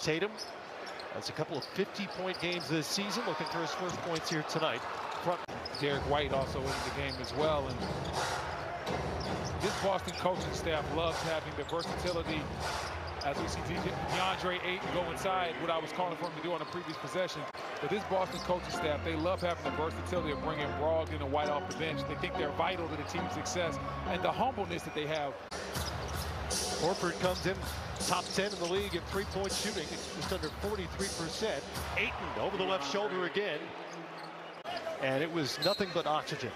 Tatum has a couple of 50-point games this season, looking for his first points here tonight. Derek White also in the game as well. And this Boston coaching staff loves having the versatility. As we see DeAndre Ayton go inside, what I was calling for him to do on a previous possession. But this Boston coaching staff, they love having the versatility of bringing Brogdon and White off the bench. They think they're vital to the team's success and the humbleness that they have. Horford comes in top 10 in the league in three-point shooting, just under 43%. Ayton over the left shoulder again. And it was nothing but oxygen.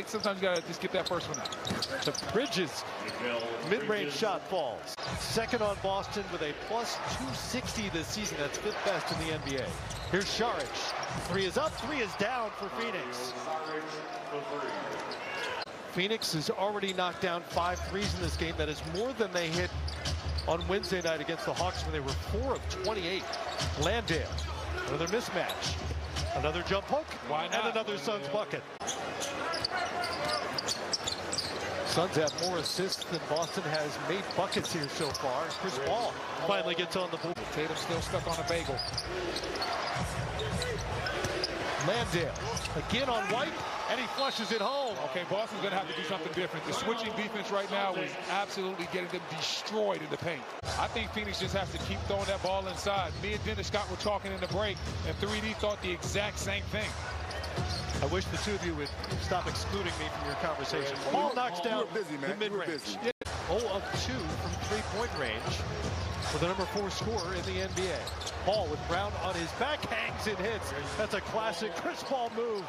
Sometimes you gotta just get that first one out. The Bridges mid-range shot falls. Second on Boston with a plus 260 this season. That's fifth best in the NBA. Here's Saric. Three is up, three is down for Phoenix. Phoenix has already knocked down 5 threes in this game. That is more than they hit on Wednesday night against the Hawks when they were 4 of 28. Landale, another mismatch. Another jump hook, and another Suns bucket. Suns have more assists than Boston has made buckets here so far. Chris Paul finally gets on the board. Tatum still stuck on a bagel. Landale again on White, and he flushes it home. Okay, Boston's going to have to do something different. The switching defense right now is absolutely getting them destroyed in the paint. I think Phoenix just has to keep throwing that ball inside. Me and Dennis Scott were talking in the break, and 3D thought the exact same thing. I wish the two of you would stop excluding me from your conversation. Paul knocks down the mid-range. 0 of 2 from three-point range for the number 4 scorer in the NBA. Paul with Brown on his back, hangs and hits. That's a classic Chris Paul move.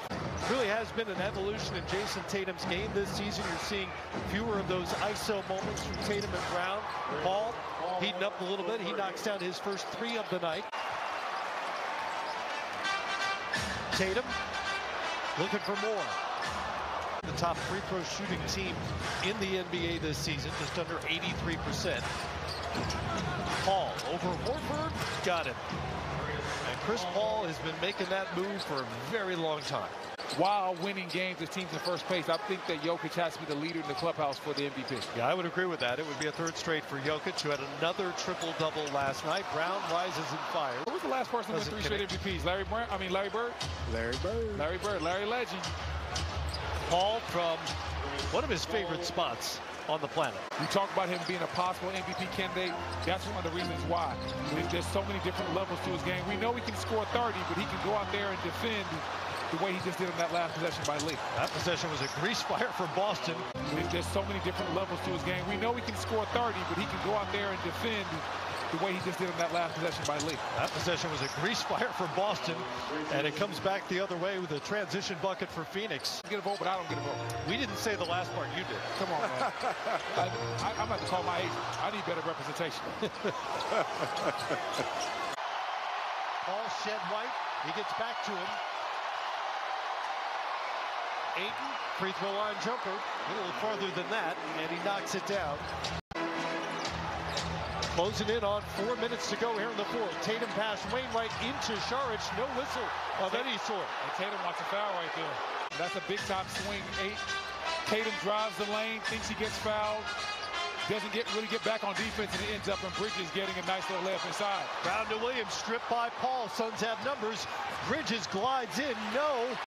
Really has been an evolution in Jason Tatum's game this season. You're seeing fewer of those ISO moments from Tatum and Brown. Paul heating up a little bit. He knocks down his first 3 of the night. Tatum looking for more. The top free throw shooting team in the NBA this season, just under 83%. Paul over Horford, got it. And Chris Paul has been making that move for a very long time. While winning games as teams in first place, I think that Jokic has to be the leader in the clubhouse for the MVP. Yeah, I would agree with that. It would be a third straight for Jokic, who had another triple-double last night. Brown rises and fires. Who was the last person with 3 straight MVPs? Larry Bird? Larry Bird. Larry Legend. Paul from one of his favorite spots on the planet. We talk about him being a possible MVP candidate. That's one of the reasons why. There's so many different levels to his game. We know he can score 30, but he can go out there and defend the way he just did in that last possession by Lee. That possession was a grease fire from Boston. There's so many different levels to his game. We know he can score 30, but he can go out there and defend the way he just did in that last possession by Lee. That possession was a grease fire from Boston, and it comes back the other way with a transition bucket for Phoenix. I get a vote, but I don't get a vote. We didn't say the last part, you did. Come on, man. I'm about to call my agent. I need better representation. Paul shed White. He gets back to him. Ayton, free throw line jumper, a little farther than that, and he knocks it down. Closing in on 4 minutes to go here in the fourth. Tatum pass Wainwright into Saric, no whistle of any sort. And Tatum wants a foul right there. That's a big top swing. Tatum drives the lane, thinks he gets fouled, doesn't really get back on defense, and it ends up in Bridges getting a nice little layup inside. Brown to Williams, stripped by Paul. Suns have numbers. Bridges glides in, no.